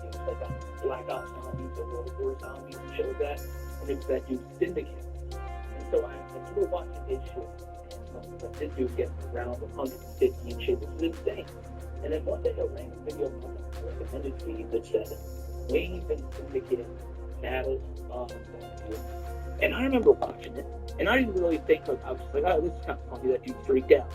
It was like a Black Ops Zombies or World War Zombies and shit like that. And it was that dude Syndicate. And so I'm sort of watching his shit. And like, this dude getting around 150 and shit. This is insane. And then one day a random video comes up on the recommended feed that said, Wings and Syndicate battles on Zombies. And I remember watching it. And I didn't really think, like, I was just like, oh, this is kind of funny, that dude freaked out.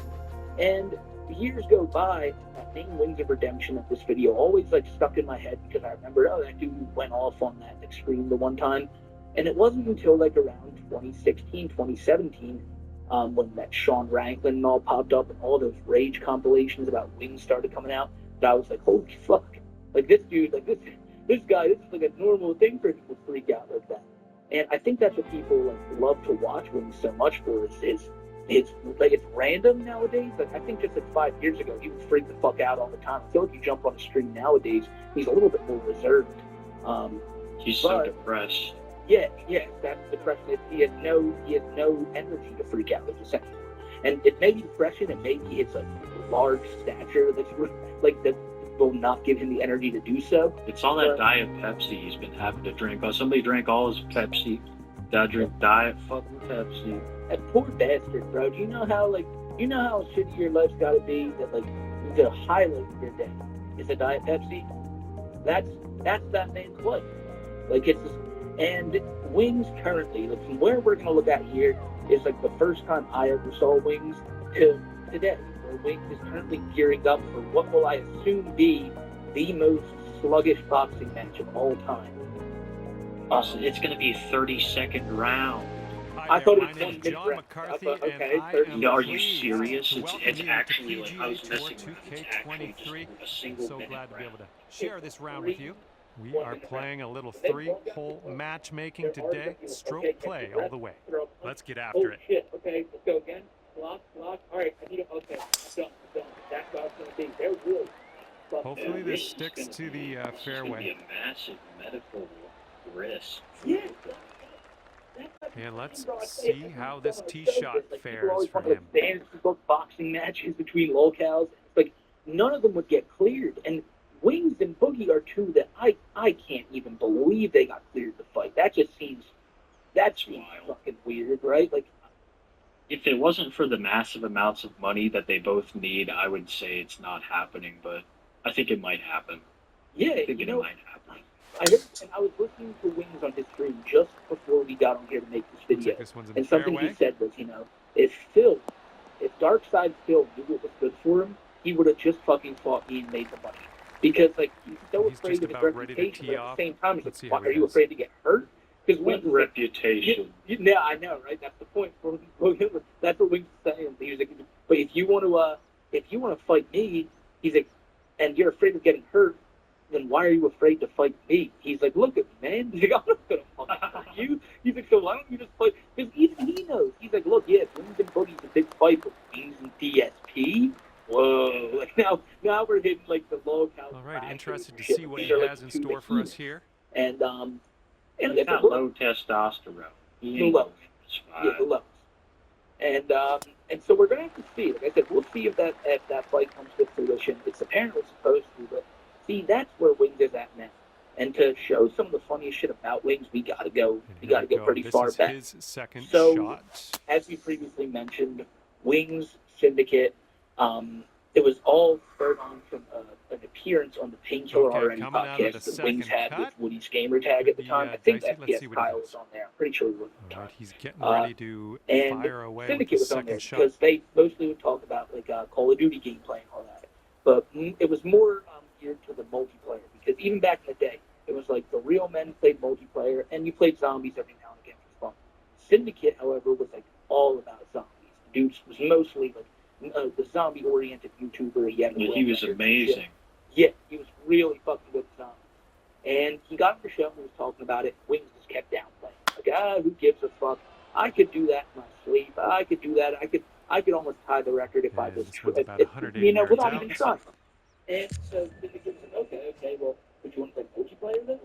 And years go by, that name Wings of Redemption of this video always, like, stuck in my head because I remember, oh, that dude went off on that extreme the one time. And it wasn't until, like, around 2016, 2017, when that Sean Ranklin and all popped up and all those rage compilations about Wings started coming out, that I was like, holy fuck. Like, this dude, like, this guy, this is, like, a normal thing for people to freak out like that. And I think that's what people like love to watch Wings so much for is like it's random nowadays. Like I think just like 5 years ago he would freak the fuck out all the time. I feel like you jump on a stream nowadays, he's a little bit more reserved. He's so depressed. Yeah, that's depression. He has no energy to freak out with this anymore. And it may be depression, and maybe it's a large stature that's like that will not give him the energy to do so. It's all that Diet Pepsi he's been having to drink. Oh, somebody drank all his Pepsi. Gotta drink Diet fucking Pepsi. That poor bastard, bro. Do you know how shitty your life's gotta be that like the highlight of your day is a Diet Pepsi? That's that man's life. Like it's just, and Wings currently, like from where we're gonna look at here is like the first time I ever saw Wings to today. Wings is currently gearing up for what will I assume be the most sluggish boxing match of all time. It's going to be a 30-second round. I thought it was 1 minute round. Okay, are you serious? It's actually like I was messing with. It's actually just a single minute glad to be round. able to share this round with you. We are playing a little three-hole matchmaking today. Stroke play all the way. Let's get after it. Shit. Okay, let's go again. Block. All right, I need it. Okay, I'm done. That's what I was going to be. They're really. Hopefully this sticks to the fairway. It's going to be a massive medical risk. Yeah. And let's see how this tee shot fares for him. Fantasy book boxing matches between locales. Like none of them would get cleared, and Wings and Boogie are two that I can't even believe they got cleared to fight. That just seems fucking weird, right? Like. If it wasn't for the massive amounts of money that they both need, I would say it's not happening, but I think it might happen. Yeah, I think it might happen. I heard, and I was listening to Wings on his stream just before we got on here to make this video, and something he said was, if Darkside Phil knew what was good for him, he would have just fucking fought me and made the money. Because, like, he's so afraid of his reputation, but at the same time, he's like, are you afraid to get hurt? What reputation? Yeah, I know, right? That's the point. That's what Wings is saying. He was like, but if you want to fight me, he's like, and you're afraid of getting hurt, then why are you afraid to fight me? He's like, look at me, man. He's like, I'm not gonna fight you. He's like, so why don't you just fight? Because even he knows. He's like, look, yeah, Wings and Boogie's a big fight, but Wings and DSP. Whoa! Like now we're hitting like the low count. All right, interested to see what he has in store for us here. And he's got low testosterone. The lowest. Yeah, the lowest. And so we're gonna have to see. Like I said, we'll see if that fight comes to fruition. It's apparently supposed to, but see, that's where Wings is at now. And to show some of the funniest shit about Wings, we gotta go. We gotta go pretty far back. His second shot. As we previously mentioned, Wings, Syndicate. It was all spurred on from an appearance on the Painkiller RN podcast that Wings had with Woody's gamer tag at the time. I think FPS Kyle was on there. I'm pretty sure he was on there. He's getting ready to fire away with his second shot. Because they mostly would talk about like Call of Duty gameplay and all that. But it was more geared to the multiplayer, because even back in the day, it was like the real men played multiplayer, and you played zombies every now and again for fun. Syndicate, however, was like all about zombies. The dude was mostly like the zombie-oriented YouTuber. He was amazing. Yeah, he was really fucking good at zombies. And he got on the show and was talking about it. Wings just kept downplaying. Like, who gives a fuck? I could do that in my sleep. I could do that. I could almost tie the record if I was, without even trying. And so Syndicate said, okay, well, but you want to play multiplayer then?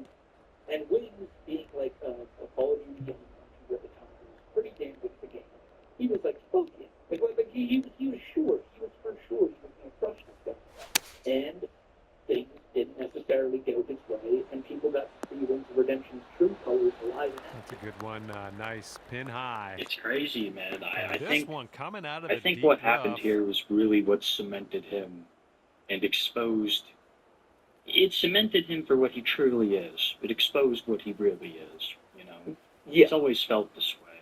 And Wings, being like a Call of Duty game YouTuber at the time, was pretty damn good at the game. He was like, fuck yeah. Like he was sure. He was for sure he was going to crush this guy. And things didn't necessarily necessarily go his way, and people got to see Wings of Redemption's true colors alive and That's a good one. Nice pin high. It's crazy, man. I This think one coming out of I the think deep what rough. happened here was really what cemented him and exposed. It cemented him for what he truly is. It exposed what he really is. You know, Yeah, he's always felt this way.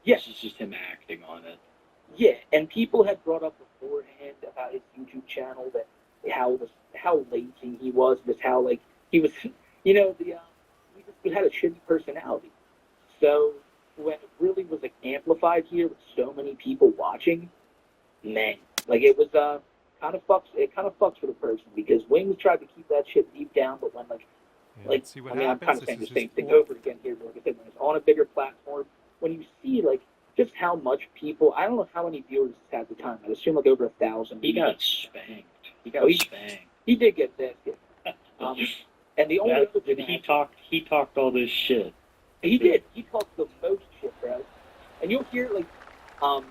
yeah, This is just him acting on it. yeah. And people had brought up beforehand about his YouTube channel that how lazy he was, just how like he was, you know, he just had a shitty personality. So when it really was like amplified here with so many people watching, man, like it was kind of fucks with a person because Wings tried to keep that shit deep down, but when Yeah, like let's see what I mean I'm happens. kind of This saying the is his same thing fourth. over again here, but like I said, when it's on a bigger platform, when you see like just how much people, I don't know how many viewers this had at the time. I'd assume like over 1,000. He got spanked. He got spanked. He did get that. And the only other thing He talked all this shit. he did. He talked the most shit, bro. And you'll hear like, I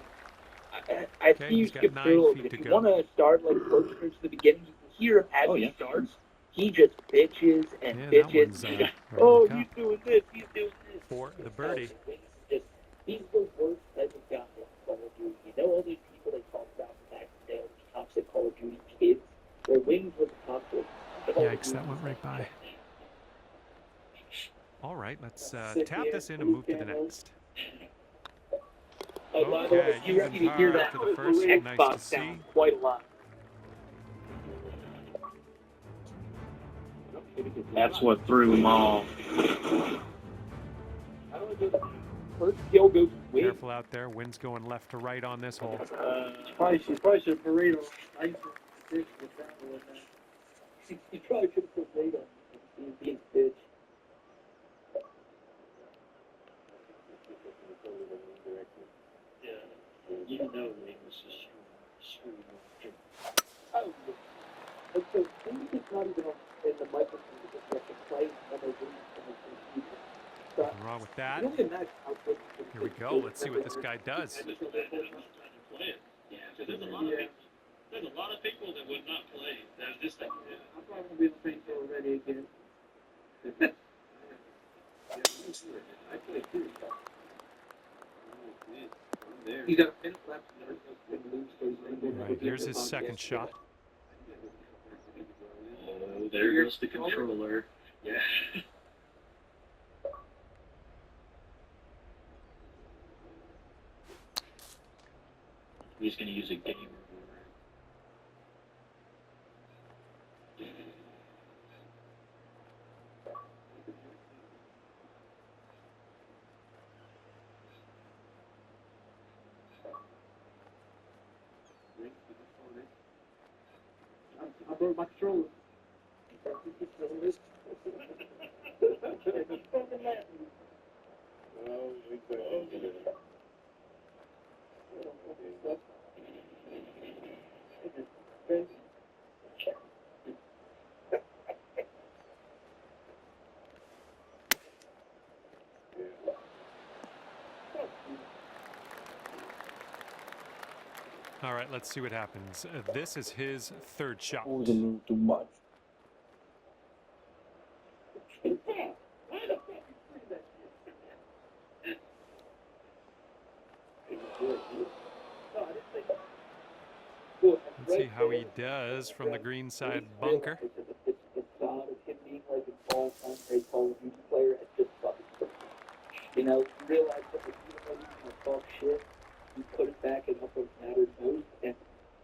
Okay, see you he's got skip 9 through a little feet bit. to If you go. want to start like closer to the beginning, you can hear him as Oh, he yeah. starts. He just bitches and Yeah, that bitches. one's, ready to Oh, come. he's doing this. He's doing this. For the birdie. He's the worst type of guy in Call of Duty. You know all these people they talk about back in the day, all these toxic Call of Duty kids. Their Wings was toxic. Yikes, that went right by. All right, let's tap this in and move to the next. Okay, you even hear par that to the first. Nice Xbox to see. sound quite a lot. That's what threw him off. First kill goes Wings. Careful out there. Wind's going left to right on this hole. She probably should parade on ice and fish with that one. He probably should have put weight on him. Being bitch. Yeah, you know Wings is screwed up. Oh, and so Wings is not even in the microphone because he has to play another Wings from his computer. So, Nothing wrong with that. you can imagine how good Here we go. Let's see what this guy does. Yeah, there's a lot of people that would not play. There's this thing. I'm probably gonna be the same show already again. I play too. You got a minute left and lose, so he's Right, here's his second shot. Oh, there goes the controller. Yeah. He's gonna use a game reward. I broke my controller. All right, let's see what happens. This is his third shot. Was a little too much. Let's see how he does from the green side bunker. It's God of him being like an all-time great Call of Duty player at just fucking perfect. You know, you realize that like, even though he's gonna talk shit, you put it back and up what matters most. And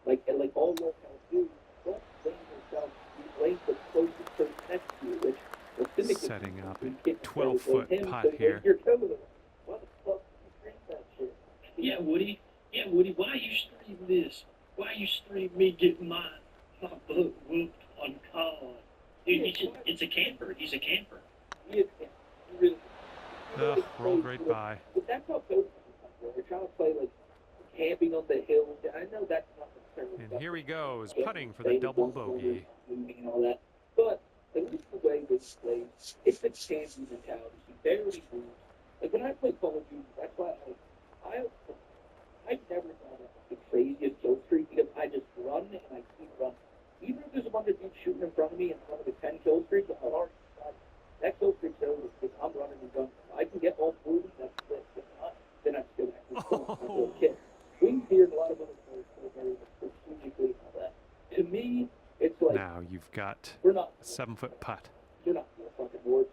like all you'll have to do is don't blame yourself. You blame the closest person next to you, which was Syndicate. Setting up You a can't 12-foot him, putt so here. you're total. Why the fuck did you drink that shit? Yeah, Woody. Yeah, Woody. Why you stream this? Why you stream me getting my butt whooped on card? Dude, it's a camper. He's a camper. He is, he really. Ugh, rolled right by. But that's how both of they're trying to play like camping on the hill. I know that's not necessarily. And here he goes, putting for the double bogey. Moving and all that, but at least the way this plays, it's the champion mentality. He barely moves. Like when I play Call of Duty, that's why I never thought of the craziest kill streak because I just run and I keep running. even if there's a bunch of dudes shooting in front of me and front of the 10 kill streaks, I'm already that kill streak's over because I'm running the gun. If I can get all 40, that's it. If not, then I'm still a little kid. Wings here, a lot of them are very strategically and all that. To me, it's like Now you've got we're not a 7-foot putt. you're not fucking words.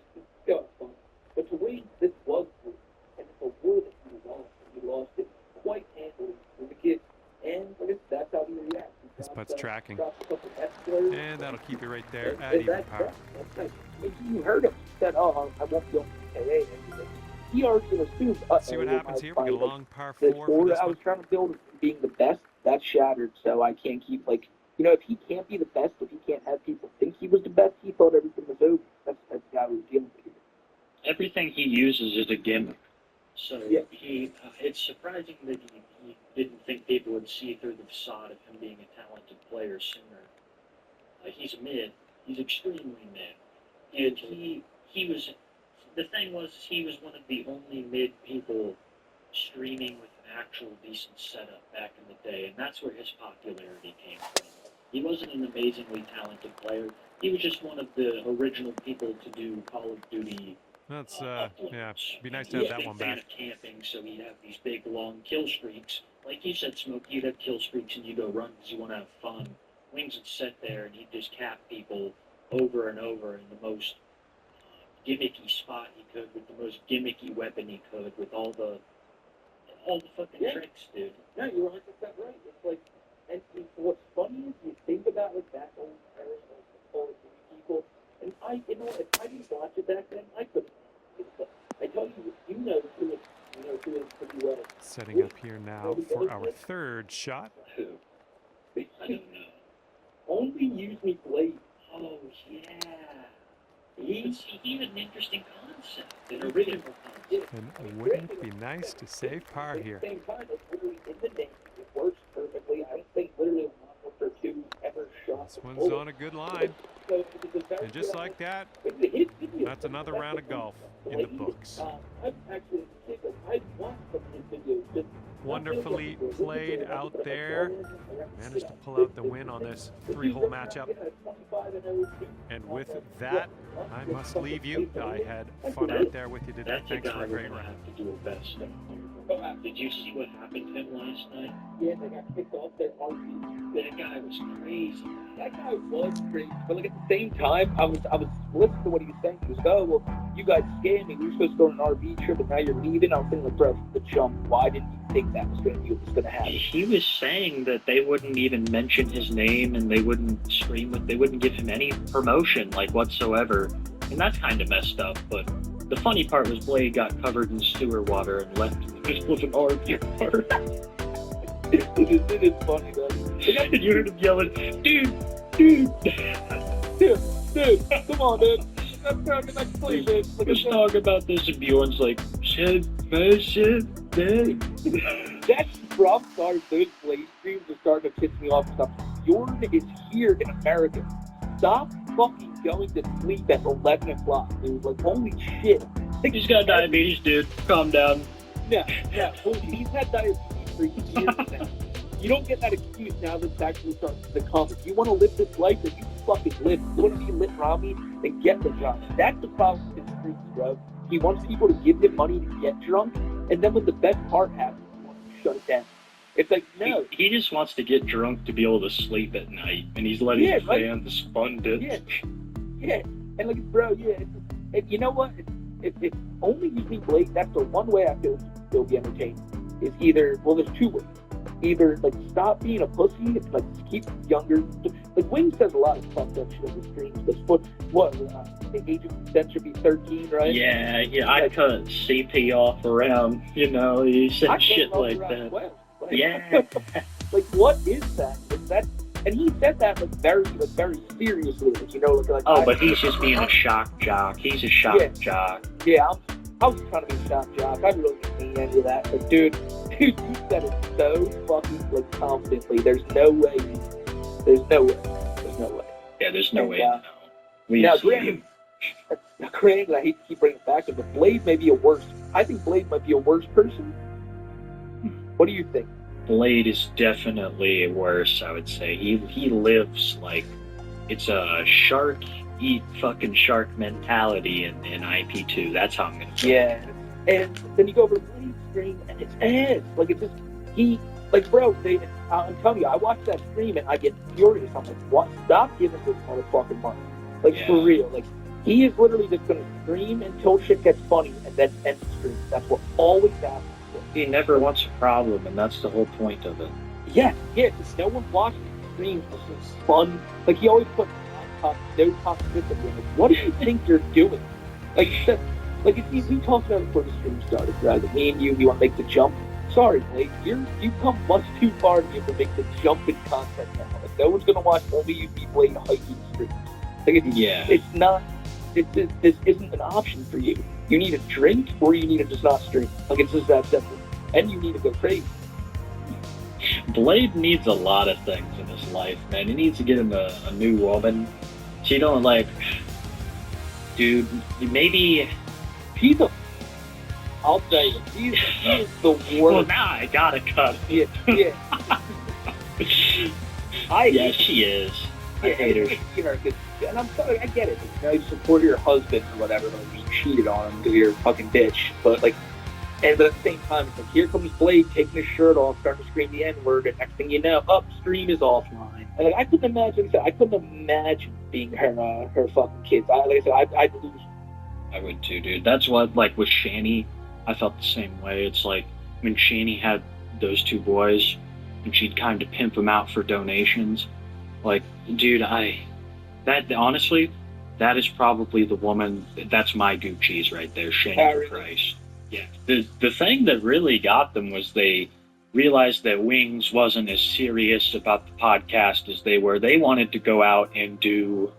Yeah, it's fun. But to Wade, this was war. And it's a war that he lost. And he lost it quite handily with the kid. And I guess that's how he reacts. This putt's tracking. And And that'll keep you right there at even par. You heard him. He said, oh, I won't be on PGA. He already assumed. See what happens here. We get a long par this 4 for board this I one. was trying to build being the best, that's shattered. So I can't keep, like, you know, if he can't be the best, if he can't have people think he was the best, he thought everything was over. That's the guy we was dealing with. Everything he uses is a gimmick. So Yeah. it's surprising that he didn't think people would see through the facade of him being a talented player sooner. He's a mid. He's extremely mid. And he was, the thing was, he was one of the only mid people streaming with an actual decent setup back in the day, and that's where his popularity came from. He wasn't an amazingly talented player. He was just one of the original people to do Call of Duty. That's, yeah, be nice to have that one back. He was a big fan of camping, so he'd have these big, long kill streaks. Like you said, Smoke, you'd have kill streaks and you go run because you want to have fun. Wings would sit there and he'd just cap people over and over in the most gimmicky spot he could, with the most gimmicky weapon he could, with all the fucking tricks, dude. No, you're 100% right. It's like, and what's funny is you think about like that old era of Call of Duty people, and you know, if I didn't watch it back then, I could. I tell you, you know who is pretty well. Setting up here now for our third shot. Who? I don't know. Only use me Blade. Oh, yeah. He had an interesting concept, an original concept. And wouldn't it be nice to save par here? At the same time, it's literally in the name. It works perfectly. I don't think literally one or two ever shot. This one's on a good line. So it's a very And just like that, it's a hit video. that's another round of golf in the books. I've actually, I've watched some of his videos. Just Wonderfully played out there. Managed to pull out the win on this 3-hole matchup. And with that, I must leave you. I had fun out there with you today. That's Thanks a for guy a great we're gonna round. have to do a best of. Did you see what happened to him last night? Yeah, they got kicked off their RV. That guy was crazy. That guy was crazy, but like at the same time, I was listening to what he was saying. He was, oh well, you guys scammed me. We were supposed to go on an RV trip, and now you're leaving. I was thinking, like, bro, the jump. Why didn't you think that was going to be what was going to happen? He was saying that they wouldn't even mention his name, and they wouldn't stream with. They wouldn't give him any promotion, like whatsoever, and that's kind of messed up. But the funny part was Blade got covered in sewer water and left in the middle of an RV park. It is funny though. And you heard him yelling, dude, come on, dude. Let's go to the next play, dude. Let's talk about this. And Bjorn's like, shit, man. That's the problem. Sorry, those Blade streams are starting to piss me off. Stuff. Jordan is here in America. Stop fucking going to sleep at 11 o'clock, dude. Like, holy shit. He's got diabetes, dude. Calm down. Yeah. Well, he's had diabetes for years now. You don't get that excuse now that it's actually starting to come. If you want to live this life, then you fucking live. If you want to be lit Rami, then get the drunk. That's the problem with his streets, bro. He wants people to give him money to get drunk, and then when the best part happens, he wants to shut it down. It's like, no. He just wants to get drunk to be able to sleep at night, and he's letting the fans fund it. Yeah. And like, bro, you know what? If only using Blake, that's the one way I feel he can still be entertaining. Is either, well, there's two ways. Either, like, stop being a pussy, like, keep younger. Like, Wing says a lot of fucked up shit on the streams. But the age of consent should be 13, right? Yeah, I cut CP off around, he said shit like that. Yeah. Like, what is that? And he said that very seriously. But he's just being a shock jock. He's a shock jock. Yeah, I was trying to be a shock jock. I really didn't mean any of that. But dude, you said it so fucking confidently. There's no way. Yeah, there's no way. Now, granted, I hate to keep bringing it back, but Blade may be I think Blade might be a worse person. What do you think? Blade is definitely worse, I would say. He lives like it's a shark eat fucking shark mentality in IP2. That's how I'm gonna say it. Yeah, and then you go over to Blade's stream, and it's ass. Like, it's just, like, bro, I'm telling you, I watch that stream, and I get furious. I'm like, what? Stop giving this motherfucking money. Like, Yeah. for real. Like, he is literally just going to stream until shit gets funny, and then end the stream. That's what always happens. He never wants a problem, and that's the whole point of it. Yeah, because no one watches the streams. It's just fun. Like, he always puts no toxicity. Like, what do you think you're doing? Like, if we talked about it before the stream started, right? Like, me and you want to make the jump. Sorry, Blake, you've come much too far to be able to make the jump in content now. Like, no one's gonna watch only you be Blade hiking streams. Like, it's not. This isn't an option for you. You need a drink, or you need to just not stream. Like, it's just that simple. And you need to go crazy. Blade needs a lot of things in his life, man. He needs to get him a new woman. She don't like, dude. Maybe I'll tell you, he is the worst. Well, now I gotta cut. Yeah. Yeah, she is. I hate her. And I'm sorry, I get it. You know, you support your husband or whatever, but you cheated on him because you're a fucking bitch. But like, and but at the same time, it's like, here comes Blade taking his shirt off, starting to scream the N-word, and next thing you know, stream is offline. And like, I couldn't imagine being her fucking kids. Like I said, I'd lose. I would too, dude. That's what, like, with Shani, I felt the same way. It's like, when Shani had those two boys, and she'd kind of pimp them out for donations. Like, dude, honestly, that is probably the woman, that's my Gucci's right there, Shani Price. Yeah. The thing that really got them was they realized that Wings wasn't as serious about the podcast as they were. They wanted to go out and do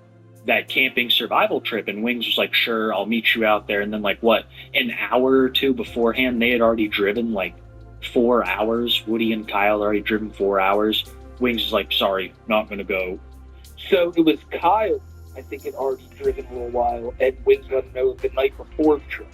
that camping survival trip, and Wings was like, sure, I'll meet you out there. And then, like, what, an hour or two beforehand, they had already driven like 4 hours. Woody and Kyle already driven 4 hours. Wings is like, sorry, not gonna go. So it was Kyle, I think, had already driven a little while, and Wings let him know the night before the trip.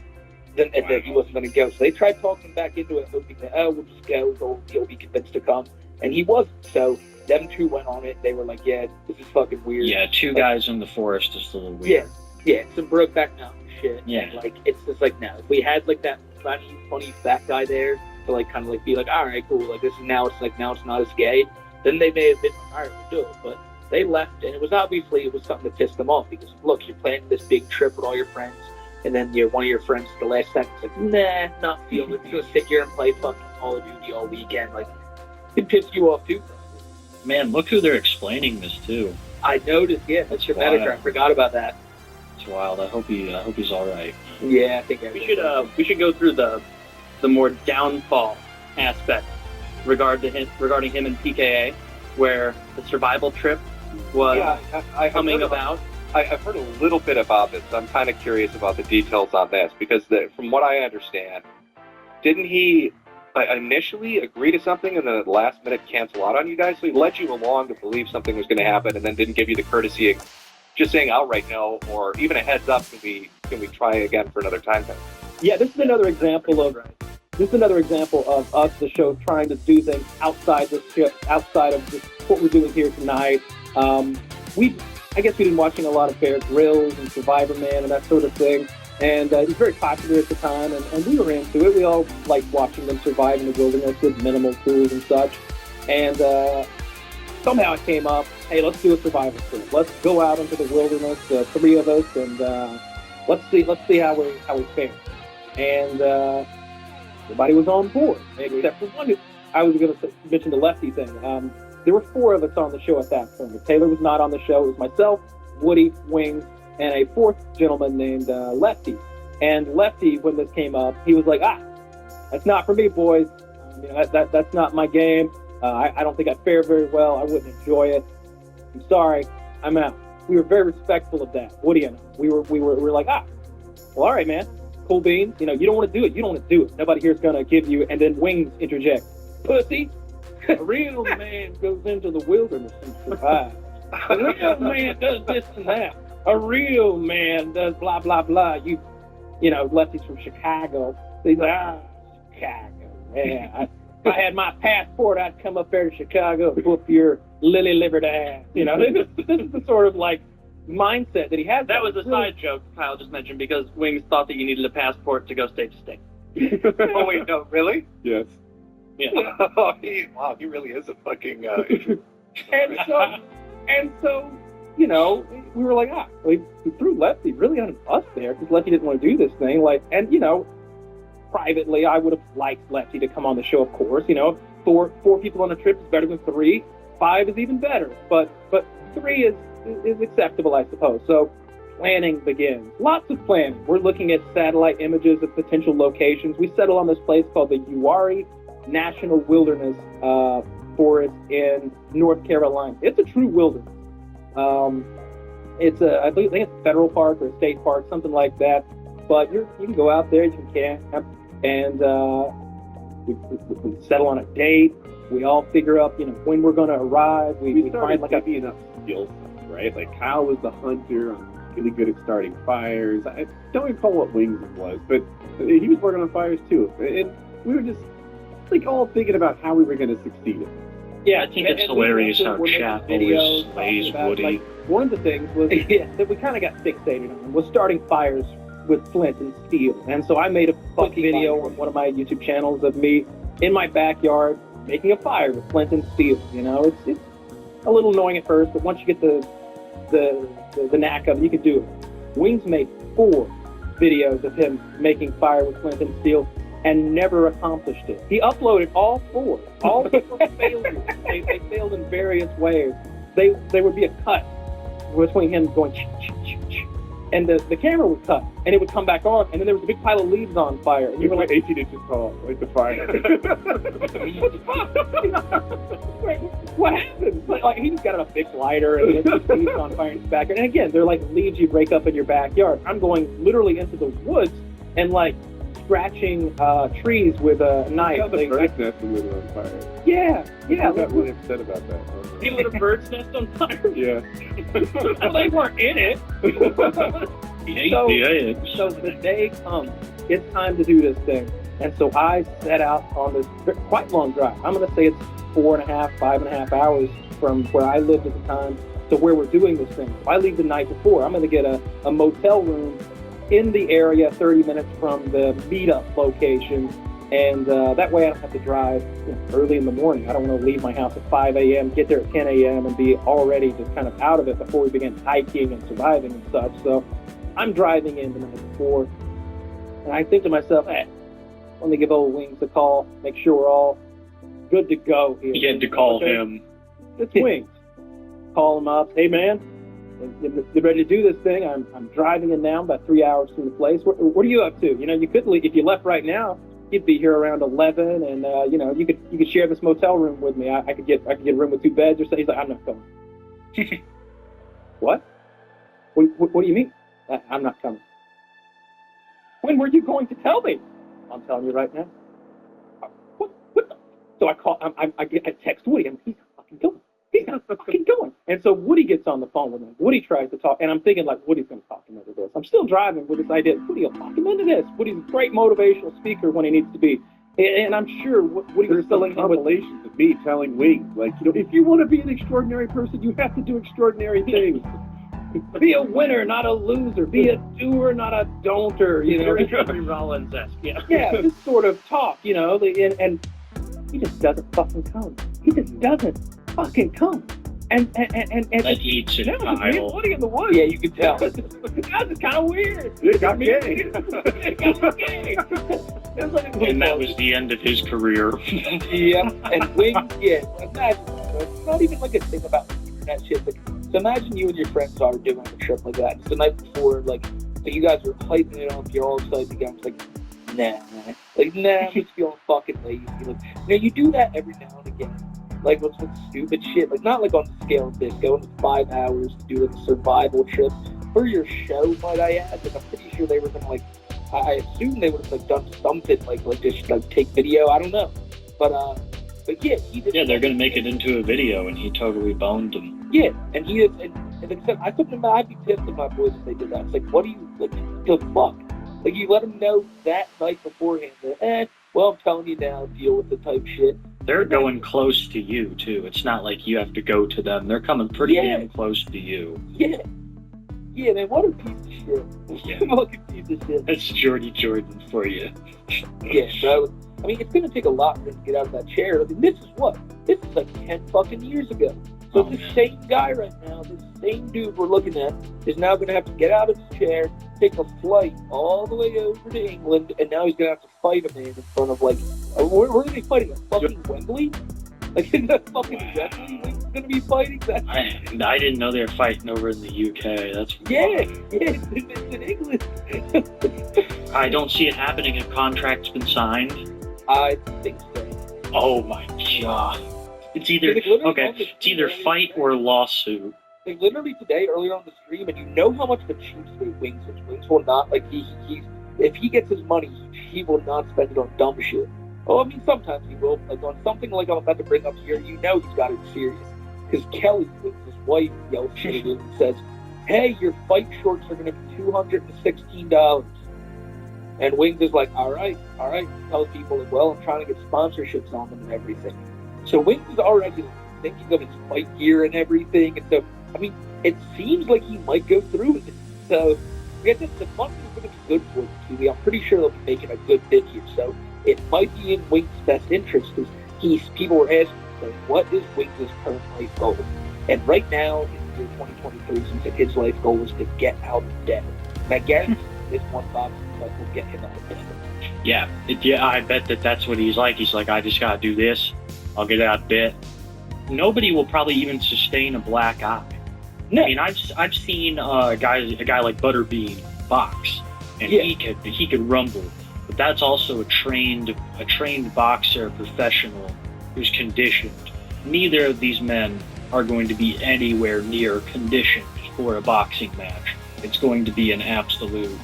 And that he wasn't going to go. So they tried talking him back into it, hoping that, we'll just go, he'll be convinced to come. And he wasn't. So them two went on it. They were like, yeah, this is fucking weird. Yeah, two guys in the forest is a little weird. Yeah, some Brokeback Mountain shit. Yeah. And, like, it's just like, no, if we had, like, that funny fat guy there to, like, kind of, like, be like, all right, cool, like, now it's not as gay, then they may have been like, all right, we'll do it. But they left, and it was something that pissed them off, because, look, you're planning this big trip with all your friends, and then one of your friends at the last second is like, nah, not feeling it. You're going to sit here and play fucking Call of Duty all weekend. Like, it pissed you off too. Man, look who they're explaining this to. I noticed, yeah, that's your manager. I forgot about that. It's wild. I hope he's all right. Yeah, I think we should go through the more downfall aspect regarding him and PKA, where the survival trip was coming about. I've heard a little bit about this. I'm kind of curious about the details on this, because from what I understand, didn't he initially agree to something and then at the last minute cancel out on you guys? So he led you along to believe something was going to happen and then didn't give you the courtesy of just saying outright no, or even a heads up, can we try again for another time? Yeah, this is another example of us, the show, trying to do things outside the ship, outside of just what we're doing here tonight. I guess we've been watching a lot of Bear Grylls and Survivor Man and that sort of thing. And it was very popular at the time, and we were into it. We all liked watching them survive in the wilderness with minimal tools and such. And somehow it came up, hey, let's do a survival trip. Let's go out into the wilderness, three of us, and let's see how we fare. And everybody was on board, except for one. I was going to mention the Lefty thing. There were 4 of us on the show at that point. Taylor was not on the show. It was myself, Woody, Wings, and a 4th gentleman named Lefty. And Lefty, when this came up, he was like, that's not for me, boys. That's not my game. I don't think I'd fare very well. I wouldn't enjoy it. I'm sorry. I'm out. We were very respectful of that, Woody and I. We were like, well, all right, man. Cool beans. You don't want to do it. You don't want to do it. Nobody here's going to give you. And then Wings interject, pussy. A real man goes into the wilderness and survives. A real man does this and that. A real man does blah, blah, blah. You know, Lefty's from Chicago. He's like, Chicago. Yeah, If I had my passport, I'd come up there to Chicago and whoop your lily-livered ass. You know, this is the sort of like mindset that he has. That was a side joke Kyle just mentioned because Wings thought that you needed a passport to go state to state. Oh wait, no, really? Yes. Yeah. Oh, he really is a fucking. And so, you know, we were like, we threw Lefty really on us there because Lefty didn't want to do this thing. Like, and you know, privately, I would have liked Lefty to come on the show, of course. You know, four people on a trip is better than 3. 5 is even better, but 3 is acceptable, I suppose. So planning begins. Lots of planning. We're looking at satellite images of potential locations. We settle on this place called the Uwharrie National Wilderness Forest in North Carolina. It's a true wilderness. It's I think it's a federal park or a state park, something like that. But you can go out there, you can camp, and we settle on a date. We all figure out, you know, when we're going to arrive. We find like a enough skill sets, right? Like Kyle was the hunter, really good at starting fires. I don't recall what Wings was, but he was working on fires too. And we were just like all thinking about how we were going to succeed. Yeah, I think it's hilarious how Chap always slays Woody. Like, one of the things was that we kind of got fixated on was starting fires with flint and steel. And so I made a quick video on one of my YouTube channels of me in my backyard making a fire with flint and steel. You know, it's a little annoying at first, but once you get the knack of it, you can do it. Wings made 4 videos of him making fire with flint and steel and never accomplished it. He uploaded all 4. All 4 failures. They failed in various ways. They would be a cut between him going and the camera would cut, and it would come back on, and then there was a big pile of leaves on fire, and you were like 18 inches tall, like the fire. What the fuck? Wait, what happened? Like he just got a big lighter and it's just leaves on fire in his backyard. And again, they're like leaves you break up in your backyard. I'm going literally into the woods and like scratching trees with a knife. You got the bird's nest and lit it on fire. Yeah. I got really upset about that. He lit a bird's nest on fire? Yeah. Well, they weren't in it. So the day comes. It's time to do this thing. And so I set out on this quite long drive. I'm going to say it's 5.5 hours from where I lived at the time to where we're doing this thing. If I leave the night before, I'm going to get a motel room in the area 30 minutes from the meetup location. And that way I don't have to drive early in the morning. I don't want to leave my house at 5 a.m., get there at 10 a.m., and be already just kind of out of it before we begin hiking and surviving and such. So I'm driving in the night before, and I think to myself, let me give old Wings a call, make sure we're all good to go here. You had to call him. It's Wings. Call him up. Hey, man, get ready to do this thing. I'm driving in now, about 3 hours from the place. What are you up to? You know, you could leave, if you left right now, you'd be here around 11, and you could share this motel room with me. I could get a room with 2 beds or something. He's like, I'm not coming. What? What do you mean? I'm not coming. When were you going to tell me? I'm telling you right now. What the? So I call. I text Woody. He's not fucking going. He's not fucking going. And so Woody gets on the phone with him. Woody tries to talk, and I'm thinking like Woody's going to talk him into this. I'm still driving with this idea. Woody will talk him into this. Woody's a great motivational speaker when he needs to be, and I'm sure Woody was filling in with compilations of me telling Wings, like, if you want to be an extraordinary person, you have to do extraordinary things. Be a winner, not a loser. Be a doer, not a don'ter. You know, Henry Rollins-esque, yeah, this sort of talk. You know, and he just doesn't fucking come. He just doesn't fucking come. And That eats it, Kyle. Woody in the woods. Yeah, you can tell. This is kind of weird. It got gay. It got gay. And that was the end of his career. Yeah, and Wings, imagine, it's not even like a thing about internet shit, but so imagine you and your friends are doing a trip like that. It's the night before, like, so you guys are hyping it up, you're all excited to go. It's like, I'm just feeling fucking lazy. Like, you do that every now and again. Like, with stupid shit. Like, not like on the scale of this, going 5 hours to do like a survival trip for your show, might I add. Like, I'm pretty sure they were gonna, like, I assume they would have like done something like just like take video. I don't know, but yeah, he did. Yeah, they're gonna make it into a video, and he totally boned them. Yeah, and he is, and except I couldn't imagine. I'd be pissed at my boys if they did that. It's like, what do you like? The fuck? Like, you let them know that night beforehand that well, I'm telling you now, deal with the type shit. They're going close to you, too. It's not like you have to go to them. They're coming pretty damn close to you. Yeah, man, what a piece of shit. Yeah. Fucking piece of shit. That's Jordy Jordan for you. Yeah, bro. I mean, it's going to take a lot for him to get out of that chair. I mean, this is like 10 fucking years ago. So this same guy right now, this same dude we're looking at, is now going to have to get out of his chair, take a flight all the way over to England, and now he's going to have to fight a man in front of, like, where are they fighting? A fucking Wembley? Like, is that fucking Wembley Wings going to be fighting? I didn't know they were fighting over in the UK. That's it's in England. I don't see it happening if contract's been signed. I think so. Oh my god. It's either fight or lawsuit. Like literally today, earlier on the stream, and you know how much of a cheapskate Wings is. Wings will not, like, if he gets his money, he will not spend it on dumb shit. Oh, I mean, sometimes he will. Like, on something like I'm about to bring up here, you know he's got it serious. Because Kelly, with his wife, yells at him and says, hey, your fight shorts are going to be $216. And Wings is like, all right. Tells people, like, well, I'm trying to get sponsorships on them and everything. So Wings is already thinking of his fight gear and everything. And so, I mean, it seems like he might go through with it. So, I guess the money is going to be good for him, TV. I'm pretty sure they'll be making a good bid here. So, it might be in Wings' best interest because people were asking, like, what is Wings' current life goal? And right now, in the year 2023, he said his life goal is to get out of debt. And I guarantee this one boxing fight will get him out of debt. Yeah, I bet that's what he's like. He's like, I just got to do this. I'll get out of debt. Nobody will probably even sustain a black eye. No. I mean, I've seen a guy like Butterbean box, and he could rumble. But that's also a trained boxer, professional, who's conditioned. Neither of these men are going to be anywhere near conditioned for a boxing match. It's going to be an absolute,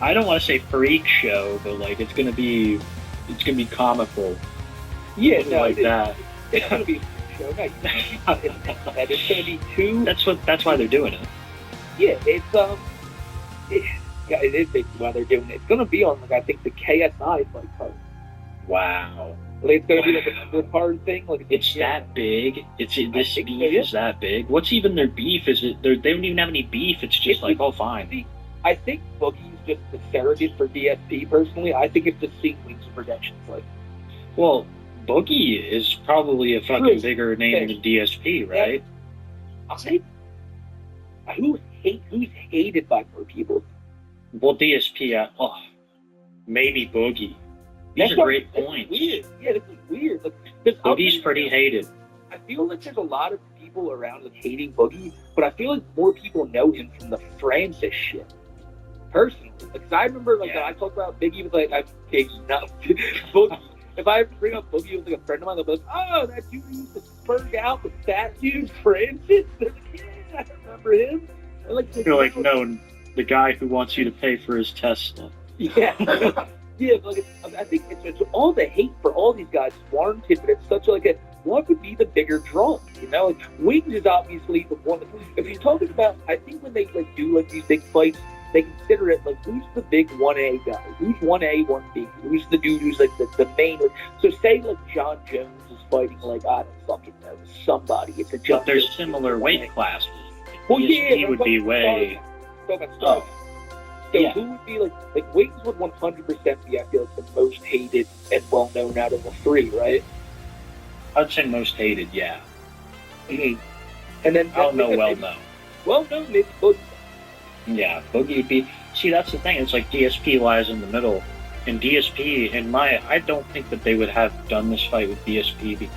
I don't want to say freak show, but like it's gonna be comical. Yeah, that. It's gonna be a freak show. No, it's gonna be two. That's why they're doing it. Yeah, it is basically why they're doing it. It's gonna be on, like, I think the KSI fight card. Wow. Like, it's gonna be like a undercard thing. Like it's that big. This beef is that big. What's even their beef? Is it they don't even have any beef? It's just like, oh, fine. I think Boogie's just the surrogate for DSP. Personally, I think it's just seeing Wings of Redemption's like. Well, Boogie is probably a fucking bigger name than DSP, right? Who's hated by more people? Well, DSP. Maybe Boogie. These are great points. Weird. Yeah, this is weird. Like, Boogie's pretty hated. I feel like there's a lot of people around like hating Boogie, but I feel like more people know him from the Francis shit. Personally, because I remember like I talked about Biggie with like I'm Biggie, not Boogie. If I ever bring up Boogie with like a friend of mine, they'll be like, "Oh, that dude who used to spurg out with that dude Francis." Like, yeah, I remember him. And, like, you're like, no, the guy who wants you to pay for his Tesla. Yeah. Yeah, like I think it's all the hate for all these guys is warranted, but it's such like what would be the bigger draw? You know, like Wings is obviously the one. If you're talking about, I think when they like do like these big fights, they consider it like who's the big 1A guy, who's 1A, 1B, who's the dude who's like the main. So say like John Jones is fighting like I don't fucking know somebody. It's a John. But there's similar weight classes. Well, he would be way. So who would be like Wings would 100% be, I feel like, the most hated and well known out of the three, right? I'd say most hated, yeah. Mm-hmm. And then well known. Well known, maybe Boogie. Yeah, Boogie would be. See, that's the thing. It's like DSP lies in the middle, and DSP, I don't think that they would have done this fight with DSP.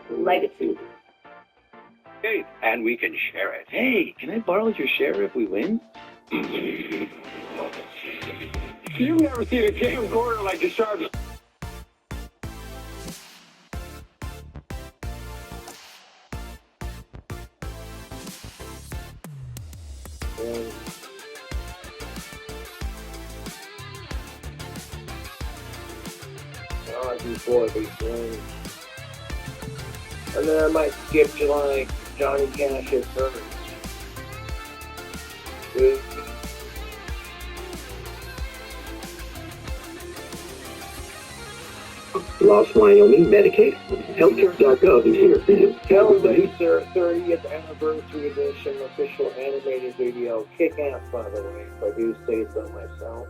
Legacy. Okay, and we can share it. Hey, can I borrow your share if we win? You never seen a camcorder like the Sharps. I'll do 4 of these things. And then I might skip July Johnny Cash's first. Lost Wyoming Medicaid. Healthcare.gov is here for you. Celebrate their 30th anniversary edition official animated video. Kick ass, by the way, if I do say so myself.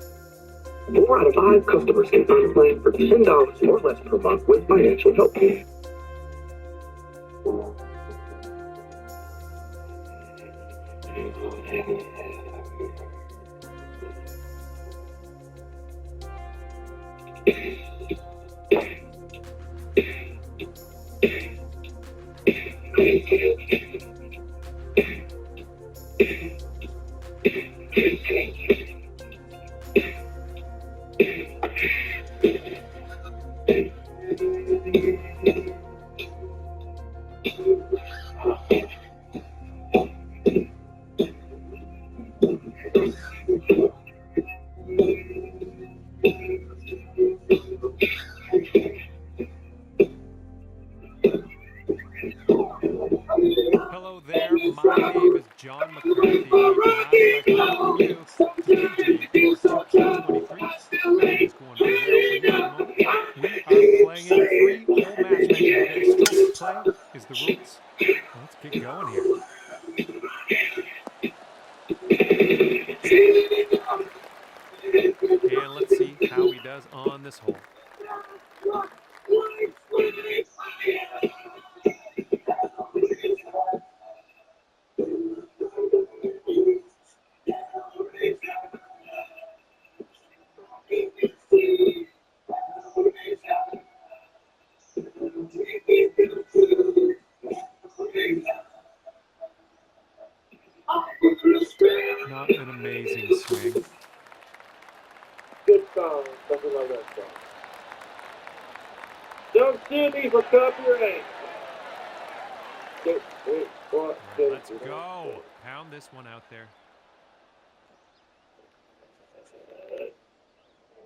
4 out of 5 customers can find a plan for $10 or less per month with financial help. Hello there, my name is John McCarthy, and I'd like to welcome you to PGA Tour 2K23. Everything is going very well for here at the moment. We are playing free-hole matchmaking today. Stroke play is the rules. Let's get going here. And let's see how he does on this hole. Not an amazing swing. Good song. Something like that song. Don't sue me for copyright. Let's go. Pound this one out there.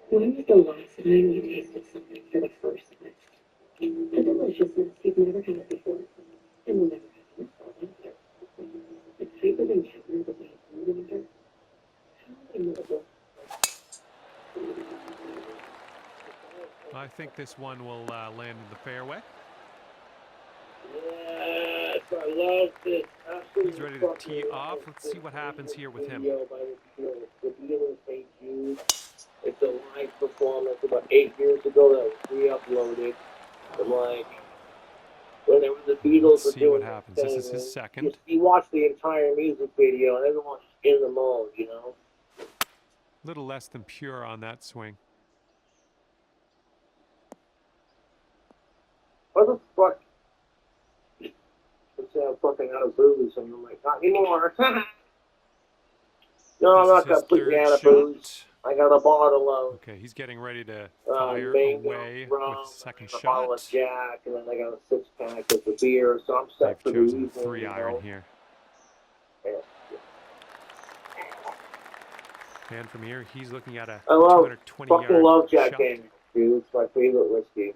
When was the last time you tasted something for the first time? The deliciousness you've never had before, and will never have in the winter. The type of encounter that we have in the winter. How immutable. I think this one will land in the fairway. Yes, I love this. Absolutely. He's ready to tee off. Let's see what happens here with him. The Beatles Thank You. It's a live performance about 8 years ago that was re-uploaded. And like, when there was the Beatles Let's see what happens. This is his second. You watch the entire music video and everyone's in the mode, you know? Little less than pure on that swing. What the fuck? Let's say I'm fucking out of booze, and I'm like, not anymore. No, I'm not gonna put me out of booze. I got a bottle of Okay, he's getting ready to fire mango away rum, with second a bottle of shot. Jack, and then I got a 6-pack of the beer, so I'm set for They've the chosen evening. 3-iron here. Yeah. And from here, he's looking at a I love, 220-yard fucking love Jack shot. Daniels, dude. It's my favorite whiskey.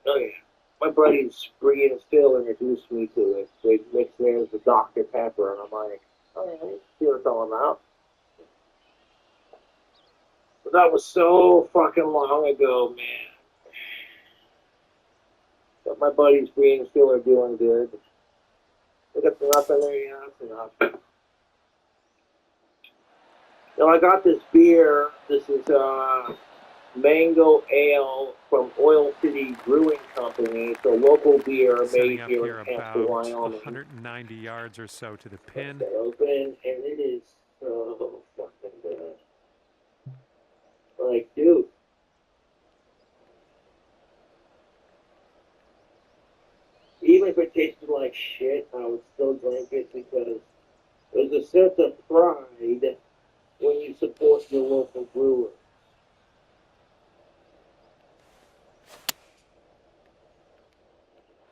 Oh yeah. My buddy Bree and Phil introduced me to it. They mixed theirs with Dr. Pepper, and I'm like, alright, see what it's all about. But that was so fucking long ago, man. But my buddies Bree and Phil are doing good. They got nothing there, yeah, that's enough. Now I got this beer. This is Mango Ale from Oil City Brewing Company. It's a local beer Setting made up here here in Casper, about Wyoming. 190 yards or so to the pin. It's open, and it is so fucking good. Like, dude. Even if it tasted like shit, I would still drink it because there's a sense of pride when you support your local brewer.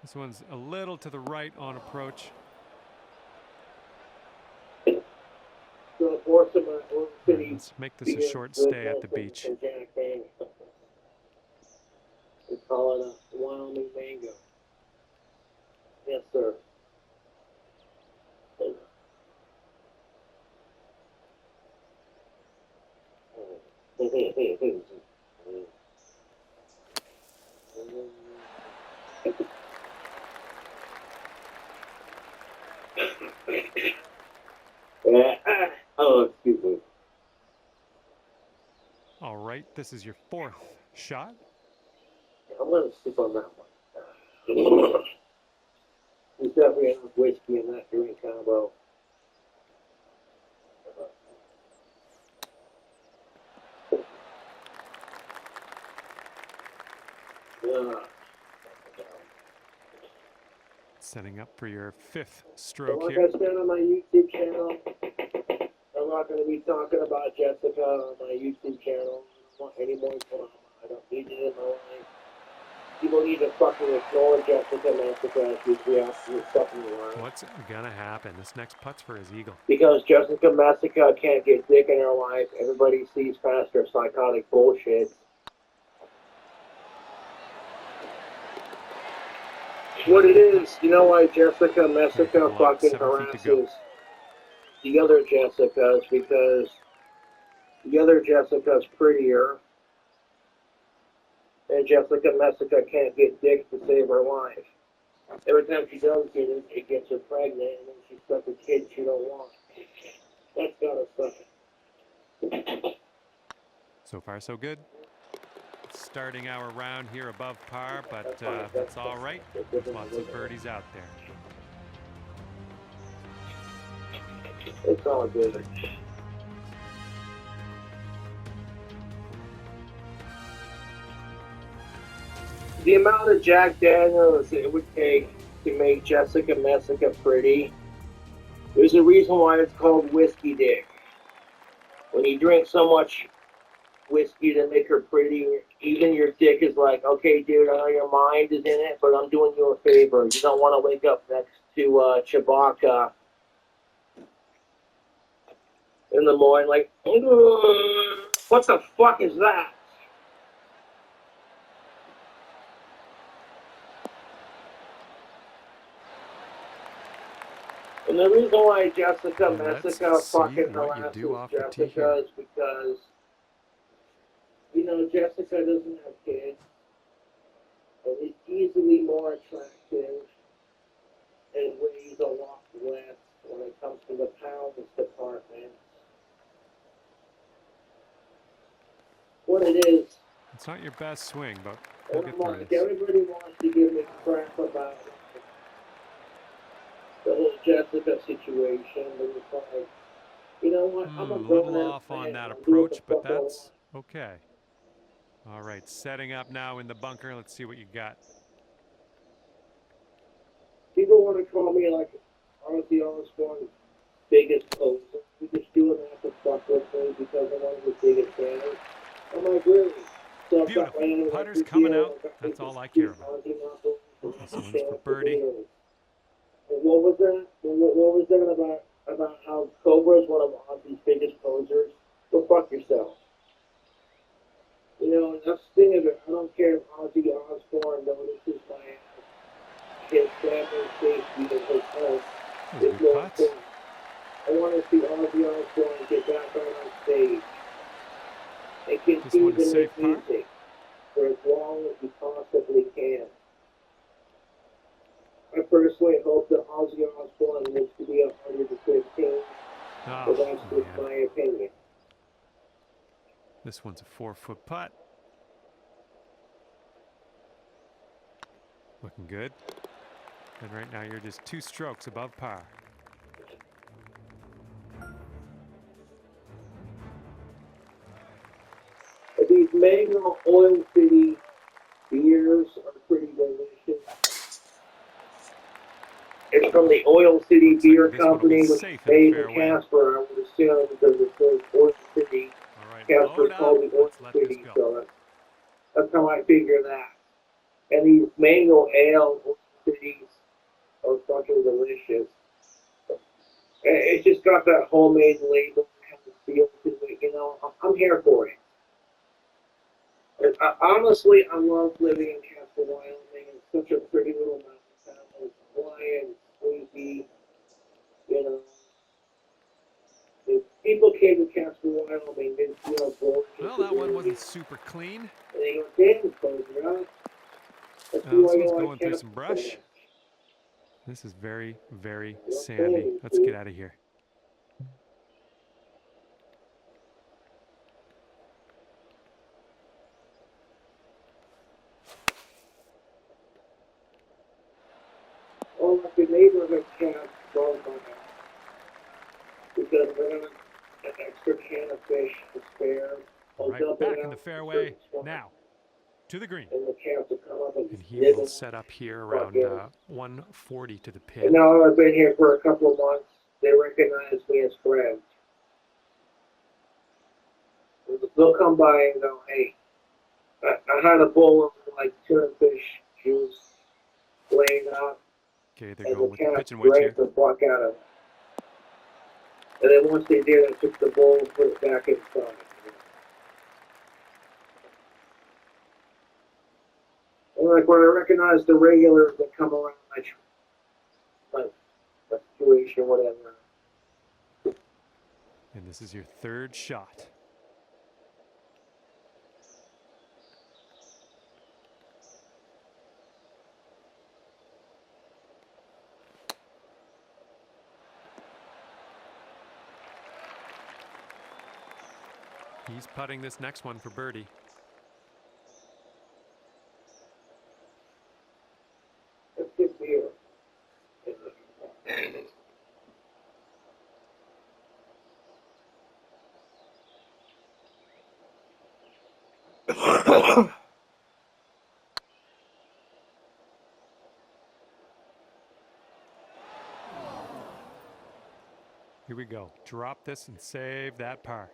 This one's a little to the right on approach. So for some Oil City, Let's make this a short stay at the beach. Jack Daniels. We call it a Wyoming Mango. Yes, sir. Yeah. Oh, excuse me. All right, this is your 4th shot. I'm gonna sip on that one. There's definitely enough whiskey in that drink combo. Yeah. Setting up for your 5th So stroke like here. I said on my YouTube channel, I'm not going to be talking about Jessica on my YouTube channel anymore. I don't need it in my life. People need to fucking ignore Jessica Massacre. She's the absolute fucking lie. What's gonna happen? This next putt's for his eagle. Because Jessica Massacre can't get dick in her life. Everybody sees past her psychotic bullshit. What it is, you know why Jessica Massacre fucking harasses the other Jessicas? Because the other Jessica's prettier, and Jessica Massacre can't get dick to save her life. Every time she does get it, it gets her pregnant, and then she's got the kid she don't want. That's gotta suck. So far, so good. Starting our round here above par, but that's all right. There's lots of birdies out there. It's all good. The amount of Jack Daniels it would take to make Jessica Massacre pretty, there's a reason why it's called whiskey dick. When you drink so much whiskey to make her pretty, even your dick is like, okay, dude, I know your mind is in it, but I'm doing you a favor. You don't want to wake up next to Chewbacca in the morning like, what the fuck is that? And the reason why Jessica Massacre fucking harasses Jessica is because, you know, Jessica doesn't have kids, and is easily more attractive and weighs a lot less when it comes to the pounds department. What it is, it's not your best swing, but we'll get through this. Everybody wants to give me crap about the whole Jessica situation, but it's like, you know what? I'm a little off on that approach, but that's okay. All right, setting up now in the bunker. Let's see what you got. People want to call me like Ozzy Osbourne's biggest poser. You're just doing that to fuck with me because I'm one of the biggest fans. I'm like, really? So beautiful. Putter's coming out. That's all I care about. This one's for birdie. What was that? What was that about how Cobra's one of Ozzy's biggest posers? Go fuck yourself. You know, and that's the thing of it. I don't care if Ozzy Osbourne notices my ass. His family safety and his health is more important. I want to see Ozzy Osbourne get back on stage and continue to make music for as long as he possibly can. I personally hope that Ozzy Osbourne lives to be 115, but that's just my opinion. This one's a 4-foot putt. Looking good. And right now you're just 2 strokes above par. These Mango Oil City beers are pretty delicious. It's from the Oil City Beer Company, which is made in Casper, I would assume, because it says Oil City. Casper's called the Oil City, so that's how I figure that. And these Mango Ale Oil Cities are fucking delicious. It's just got that homemade label kind of feel to it, you know. I'm here for it. Honestly, I love living in Casper, Wyoming. It's such a pretty little mountain town. It's quiet, it's sleepy, you know. If people came to Casper, Wyoming, they'd feel bored. Well, that one wasn't super clean. And they go, damn, close it up. This one's going through some brush. This is very, very sandy. Let's get out of here. Oh, like the neighborhood can't go on that. Because we're gonna an extra can of fish to spare. Right back in the fairway now. To the green. And the cans will come up and he will set up here around 140 to the pin. And now I've been here for a couple of months. They recognize me as friends. They'll come by and go, hey, I had a bowl of like tuna fish juice laying out. Okay, they're going with the pitch and wedge here. The fuck out of it. And then once they did, I took the bowl and put it back inside. And like when I recognize the regulars that come around my situation, whatever. And this is your third shot. He's putting this next one for birdie. That's good beer. Here we go. Drop this and save that par.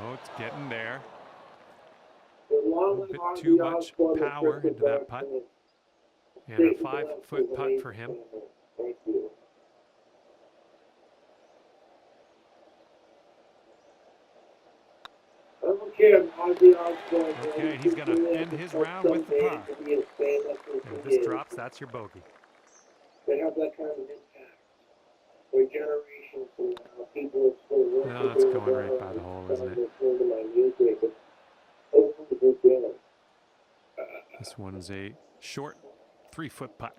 Oh, it's getting there. A little bit too much power into that putt. And a 5-foot putt for him. Okay, he's going to end his round with the par. And if this drops, that's your bogey. They have that kind of impact. For generations of people. No, that's going right by the hole, isn't it? This one is a short 3-foot putt.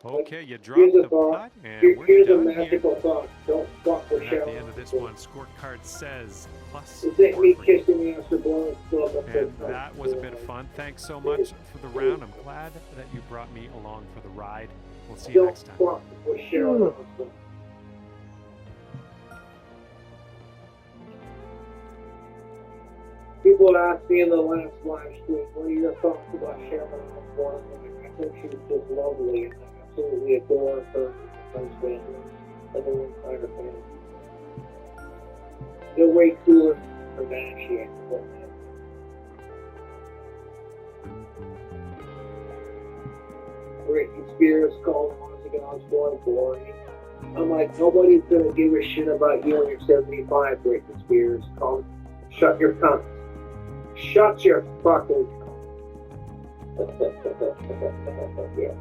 Okay, you drop the putt, and we're done here. And at the end of this one, scorecard says +4 for you. And that was a bit of fun. Thanks so much for the round. I'm glad that you brought me along for the ride. We'll see you next time. People asked me in the last live stream, what are your thoughts about Sharon Osbourne? I think she's just lovely, and I absolutely adore her husband and the entire family. They're way cooler than Kardashian. Britney Spears called Ozzy Osbourne boring. I'm like, nobody's gonna give a shit about you when you're 75, Britney Spears. Shut your cunt. Shut your fucking yeah.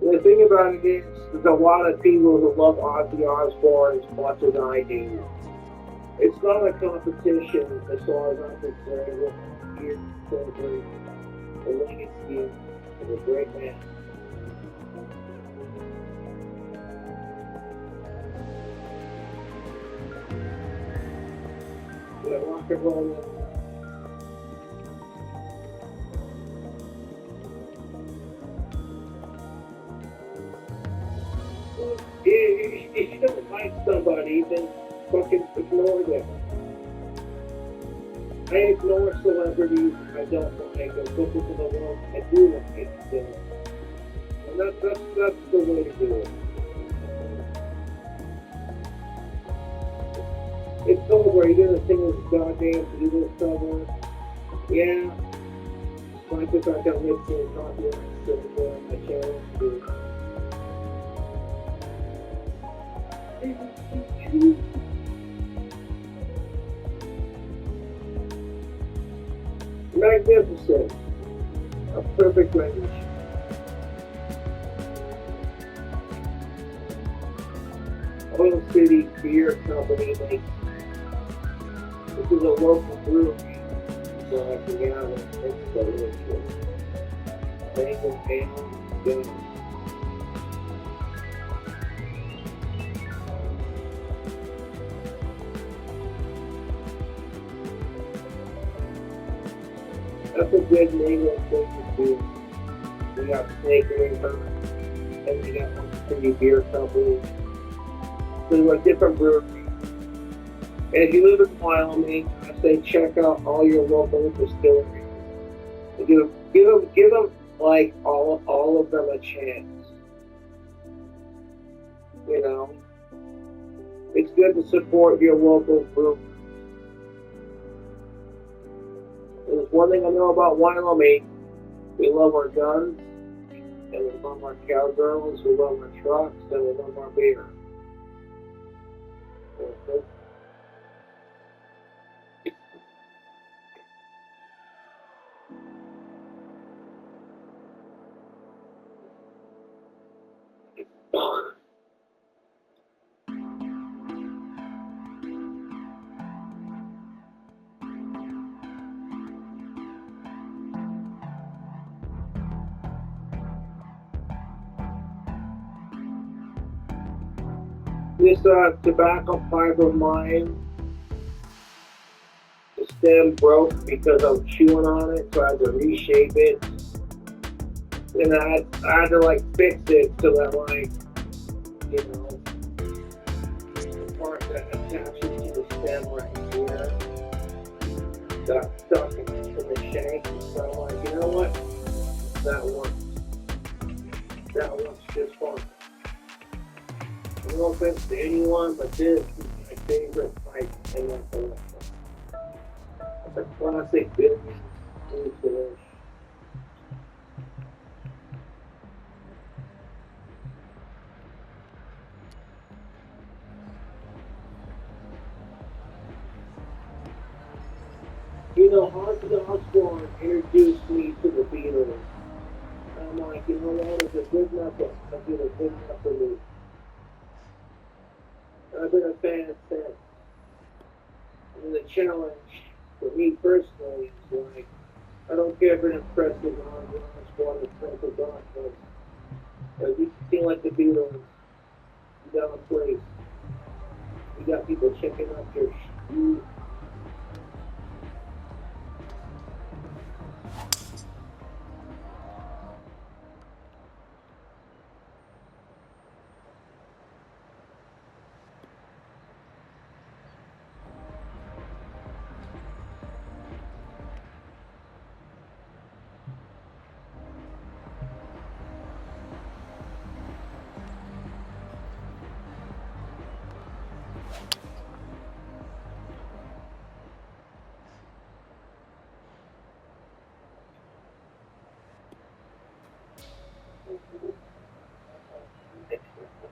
The thing about it is, there's a lot of people who love Ozzy Osbourne as much as I do. It's not a competition as far as I'm concerned with his celebrate the legacy of a great man. Rock and roll. If you don't like somebody, then fucking ignore them. I ignore celebrities I don't like, and focus on the ones I do like them. And that's the way to do it. It's over. You're gonna sing this goddamn Eagles song. Yeah. I took back that lip sync copyright on my channel. Magnificent. A perfect range. Oil City Beer Company makes. This is a local brewery, so I can get out and mix the liquid. Mango ale, gun. That's a good mango flavor too. We got Snake River, and we got Oil City Beer Company. So like different breweries. And if you live in Wyoming, I say check out all your local distilleries. Give them like all of them a chance. You know, it's good to support your local breweries. There's one thing I know about Wyoming: we love our guns, and we love our cowgirls, we love our trucks, and we love our beer. Okay. This tobacco pipe of mine, the stem broke because I'm chewing on it, so I had to reshape it. And I had to like fix it so that like, you know, the part that attaches to the stem right here got stuck in the shank. So I'm like, you know what? That works. That works just fine. No offense to anyone, but this is my favorite pipe in my collection. It's a classic business installation. You know, Ozzy Osbourne introduced me to the Beatles. I'm like, you know what? It's a good enough. I did a good enough for me. I've been a fan since. And the challenge for me personally is like, I don't care if it impresses on Osbourne or Prince Darkness. But you seem like the Beatles, you got a place. You got people checking out your shoes.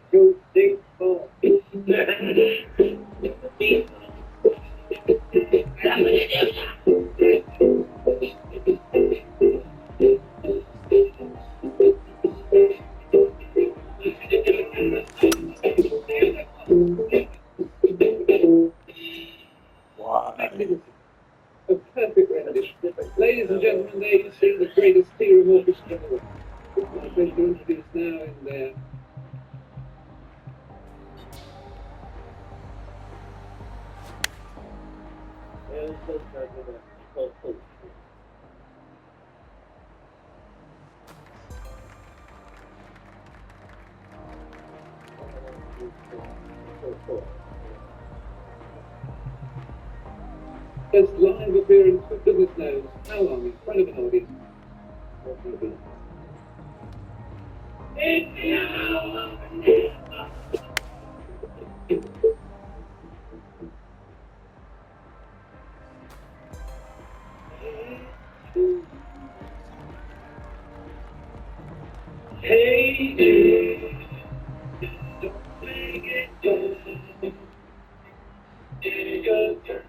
Two, three, four. Ladies and gentlemen, there you see the greatest tier of orchestra. I'd like to introduce now and First live appearance for goodness knows how long in front of an audience. What will be? Hey, don't make it good. It's your turn.